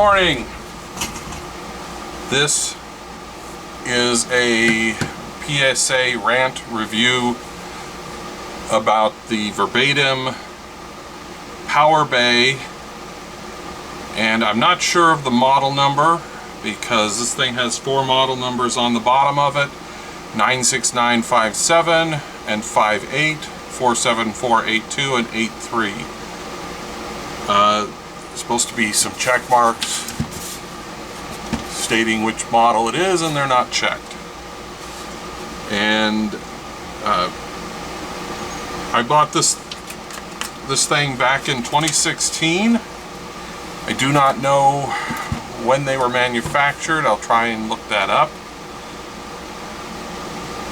morning. This is a PSA rant review about the Verbatim Powerbay, and I'm not sure of the model number because this thing has 4 model numbers on the bottom of it: 96957 and 58, 47482 and 83. Supposed to be some check marks stating which model it is, and they're not checked. And I bought this thing back in 2016. I do not know when they were manufactured. I'll try and look that up.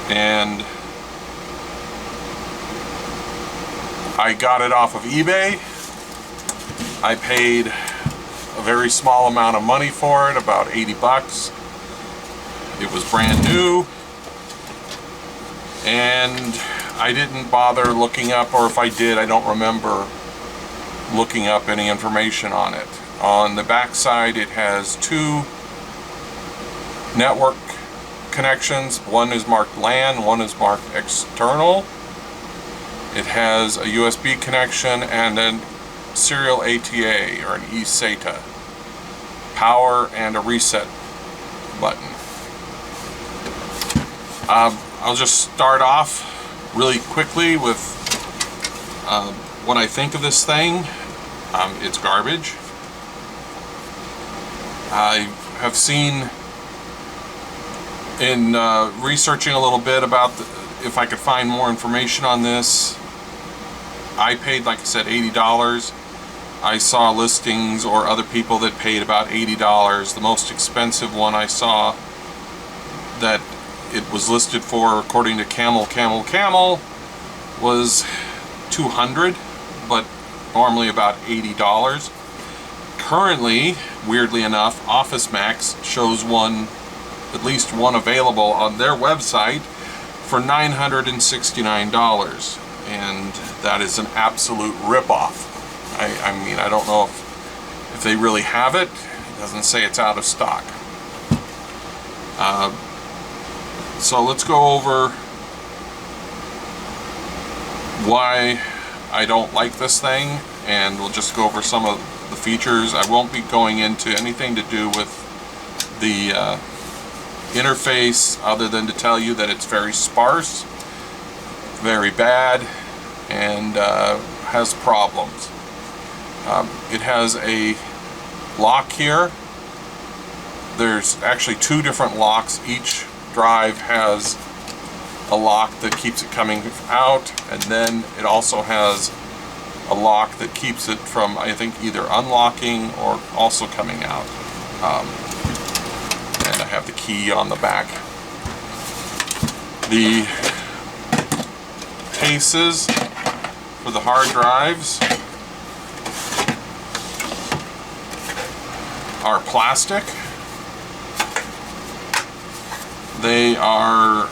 And I got it off of eBay. I paid a very small amount of money for it, about 80 bucks. It was brand new, and I didn't bother looking up, or if I did, I don't remember looking up any information on it. On the back side, it has 2 network connections. One is marked LAN, one is marked external. It has a USB connection and then serial ATA, or an eSATA, power, and a reset button. I'll just start off really quickly with what I think of this thing. It's garbage. I have seen in researching a little bit about if I could find more information on this. I paid, like I said, $80. I saw listings or other people that paid about $80. The most expensive one I saw that it was listed for, according to Camel, was $200, but normally about $80. Currently, weirdly enough, Office Max shows at least one available on their website for $969. And that is an absolute rip-off. I mean, I don't know if they really have it. It doesn't say it's out of stock. So let's go over why I don't like this thing, and we'll just go over some of the features. I won't be going into anything to do with the interface, other than to tell you that it's very sparse, very bad, and has problems. It has a lock here. There's actually 2 different locks. Each drive has a lock that keeps it coming out, and then it also has a lock that keeps it from, I think, either unlocking or also coming out. And I have the key on the back. The cases for the hard drives are plastic. They are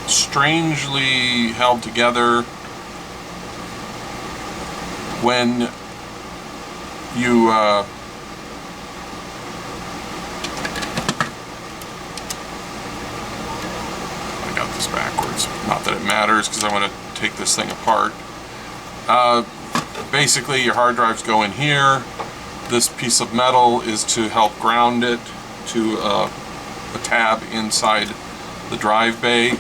strangely held together when you I got this backwards. Not that it matters, because I want to take this thing apart. Basically, your hard drives go in here. This piece of metal is to help ground it to a tab inside the drive bay,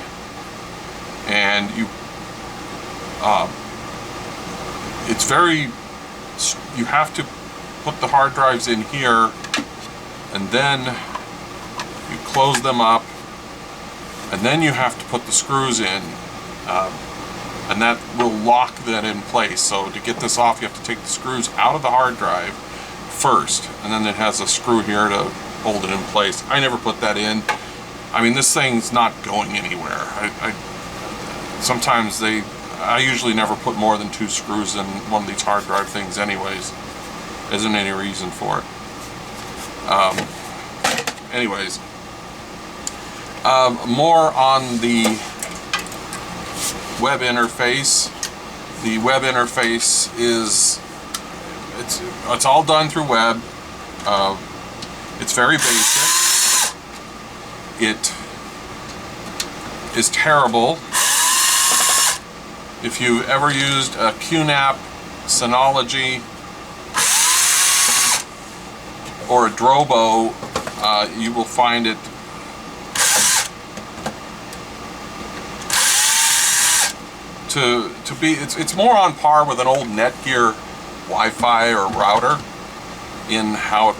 and you have to put the hard drives in here, and then you close them up, and then you have to put the screws in, and that will lock that in place. So to get this off, you have to take the screws out of the hard drive first, and then it has a screw here to hold it in place. I never put that in. I mean, this thing's not going anywhere. I usually never put more than 2 screws in one of these hard drive things anyways. Isn't any reason for it. Anyways, more on the web interface. The web interface is, it's all done through web. It's very basic. It is terrible. If you've ever used a QNAP, Synology, or a Drobo, you will find it to be, it's more on par with an old Netgear Wi-Fi or router in how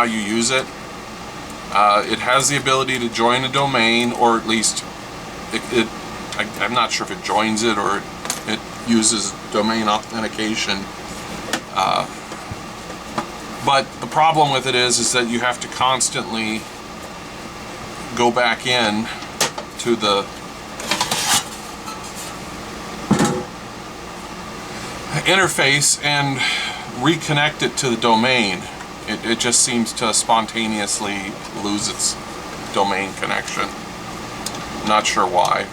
you use it. It has the ability to join a domain, or at least I'm not sure if it joins it or it uses domain authentication. But the problem with it is that you have to constantly go back in to the interface and reconnect it to the domain. It just seems to spontaneously lose its domain connection. Not sure why.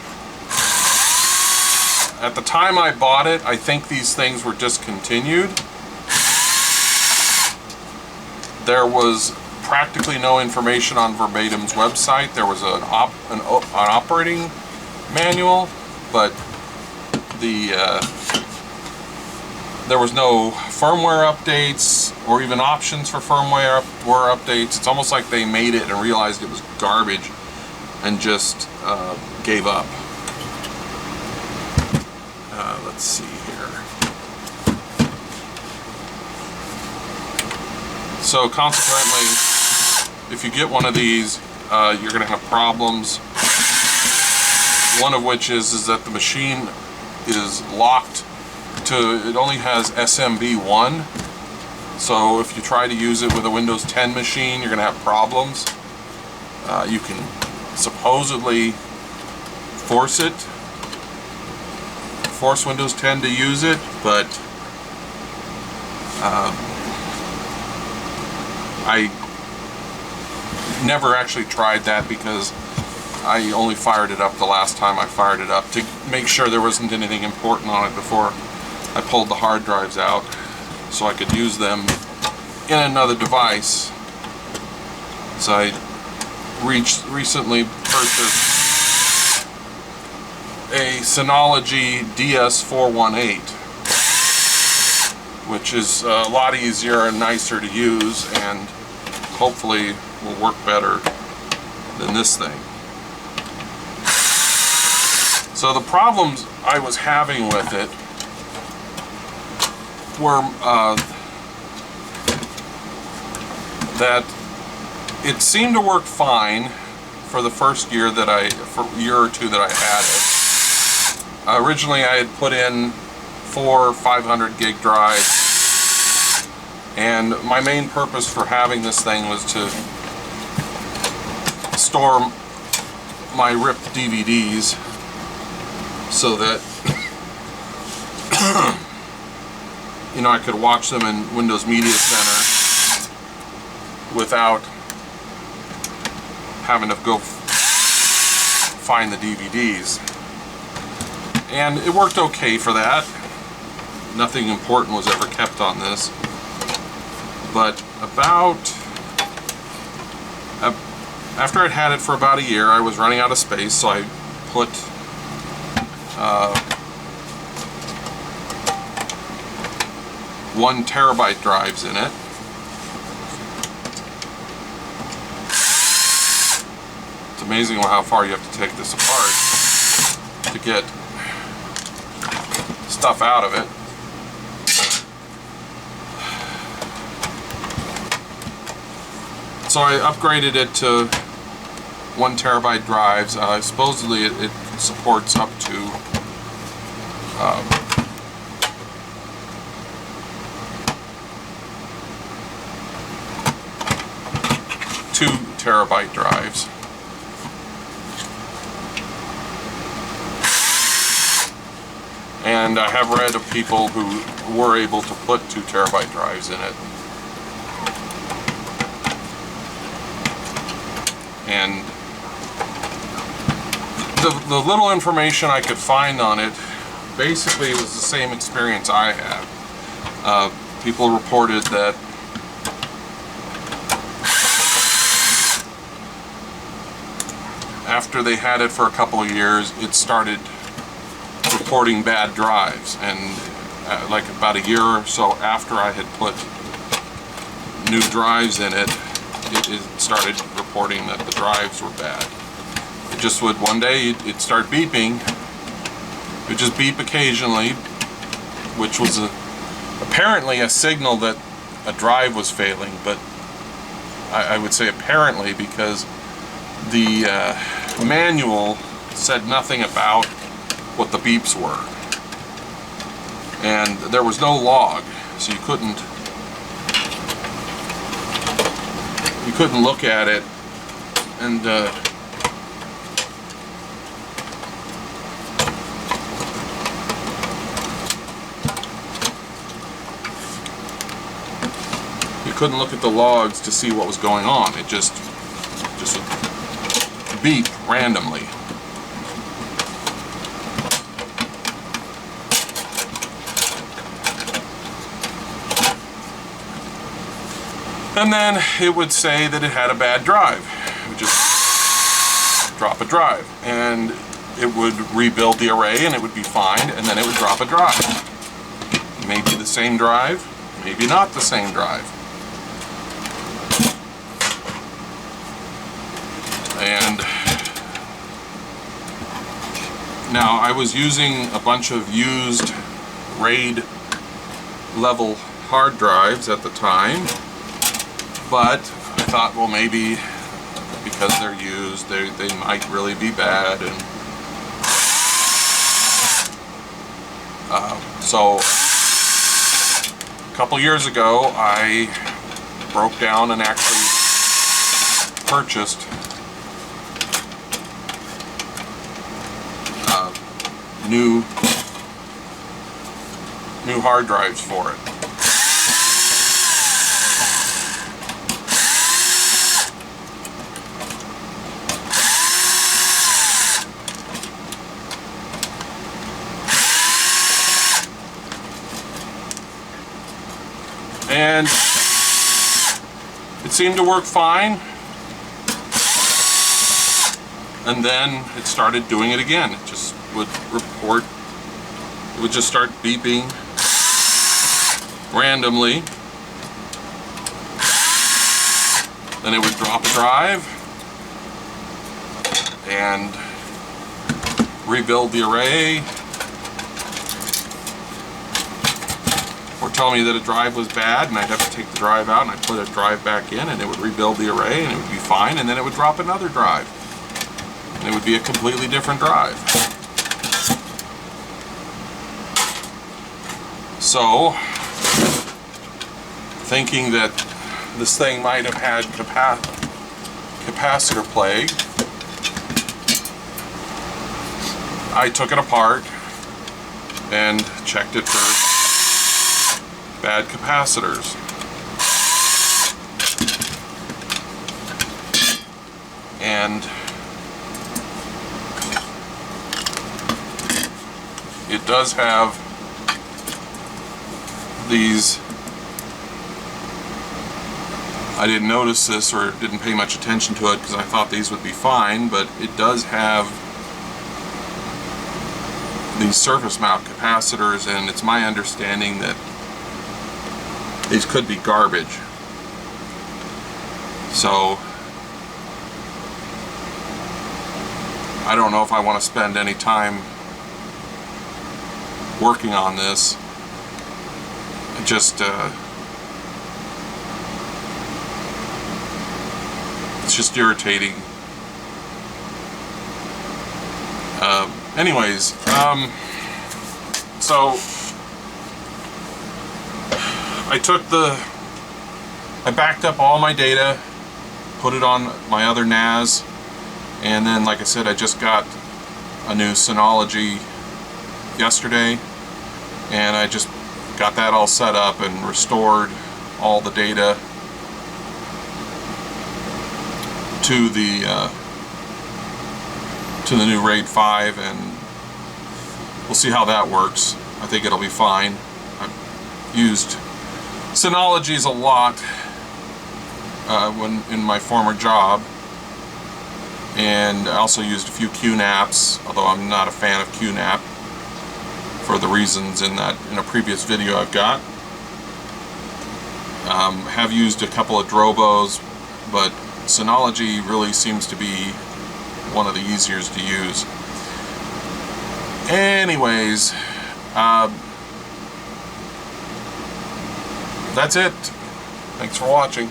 At the time I bought it, I think these things were discontinued. There was practically no information on Verbatim's website. There was an operating manual, but there was no firmware updates or even options for firmware updates. It's almost like they made it and realized it was garbage and just gave up. Let's see here. So consequently, if you get one of these, you're going to have problems. One of which is that the machine is locked to, it only has SMB1. So if you try to use it with a Windows 10 machine, you're going to have problems. You can supposedly force Windows 10 to use it, but I never actually tried that because I only fired it up the last time I fired it up to make sure there wasn't anything important on it before I pulled the hard drives out so I could use them in another device. So I recently purchased a Synology DS418, which is a lot easier and nicer to use and hopefully will work better than this thing. So the problems I was having with it were that it seemed to work fine for the first year or two that I had it. Originally I had put in 4 500 gig drives, and my main purpose for having this thing was to store my ripped DVDs so that you know, I could watch them in Windows Media Center without having to go find the DVDs. And it worked okay for that. Nothing important was ever kept on this. But after I'd had it for about a year, I was running out of space, so I put 1 terabyte drives in it. It's amazing how far you have to take this apart to get stuff out of it. So I upgraded it to 1 terabyte drives. Supposedly it supports up to 2 terabyte drives. And I have read of people who were able to put 2 terabyte drives in it. And the little information I could find on it, basically it was the same experience I had. People reported that after they had it for a couple of years, it started reporting bad drives, and like about a year or so after I had put new drives in it, it started reporting that the drives were bad. It just would, one day it'd start beeping. It would just beep occasionally, which was apparently a signal that a drive was failing, but I would say apparently, because the manual said nothing about what the beeps were, and there was no log, so you couldn't look at it and you couldn't look at the logs to see what was going on. It just would beep randomly. And then it would say that it had a bad drive. It would just drop a drive, and it would rebuild the array, and it would be fine, and then it would drop a drive. Maybe the same drive, maybe not the same drive. And now I was using a bunch of used RAID level hard drives at the time, but I thought, well, maybe because they're used, they might really be bad, and so a couple years ago I broke down and actually purchased new hard drives for it. And it seemed to work fine, and then it started doing it again. It just would report, it would just start beeping randomly, then it would drop a drive and rebuild the array, or tell me that a drive was bad and I'd have to take the drive out and I'd put a drive back in, and it would rebuild the array and it would be fine, and then it would drop another drive and it would be a completely different drive. So, thinking that this thing might have had capacitor plague, I took it apart and checked it for bad capacitors. And it does have these, I didn't notice this or didn't pay much attention to it because I thought these would be fine, but it does have these surface mount capacitors, and it's my understanding that these could be garbage. So I don't know if I want to spend any time working on this. Just it's just irritating. Anyways, so I backed up all my data, put it on my other NAS, and then, like I said, I just got a new Synology yesterday, and I just got that all set up and restored all the data to the new RAID 5, and we'll see how that works. I think it'll be fine. I've used Synologies a lot when in my former job, and I also used a few QNAPs, although I'm not a fan of QNAP for the reasons in a previous video I've got. Have used a couple of Drobos, but Synology really seems to be one of the easier to use. Anyways, that's it. Thanks for watching.